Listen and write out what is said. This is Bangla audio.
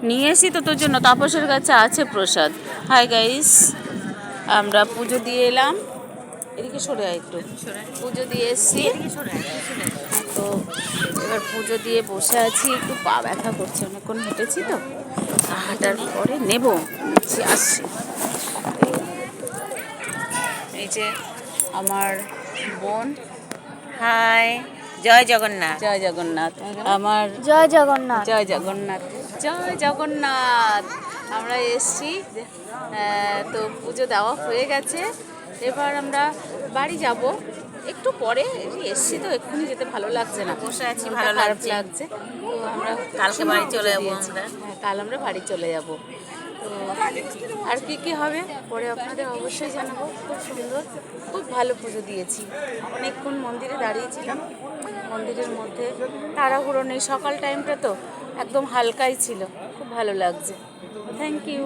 নিয়ে এসি তো তোর জন্য। তাপসের কাছে আছে প্রসাদ। হাই গাইস, আমরা পুজো দিয়ে এলাম। এদিকে সরে আয় একটু। পুজো দিয়ে এসছি তো এবার পুজো দিয়ে বসে আছি। একটু পা ব্যথা করছে, অনেকক্ষণ হেঁটেছি তো। হাঁটার পরে নেব নিচ্ছি, আসছি। এই যে আমার বোন। হাই, জয় জগন্নাথ। জয় জগন্নাথ। আমার জয় জগন্নাথ। জয় জগন্নাথ, জয় জগন্নাথ। আমরা এসছি, তো পুজো দেওয়া হয়ে গেছে। এবার আমরা বাড়ি যাব একটু পরে। এসছি তো এক্ষুনি যেতে ভালো লাগছে না, বসে আছি, মনটা ভালো খারাপ লাগছে। লাগছে। তো আমরা কালকে বাড়ি চলে যাবো দিয়েছি। আমরা। হ্যাঁ, কাল আমরা বাড়ি চলে যাব। তো আর কি হবে পরে আপনাদের অবশ্যই জানাবো। খুব সুন্দর, খুব ভালো পুজো দিয়েছি। অনেকক্ষণ মন্দিরে দাঁড়িয়েছিলাম। মন্দিরের মধ্যে তাড়াহুড়ো নেই, সকাল টাইমটা তো একদম হালকাই ছিল। খুব ভালো লাগছে। Thank you.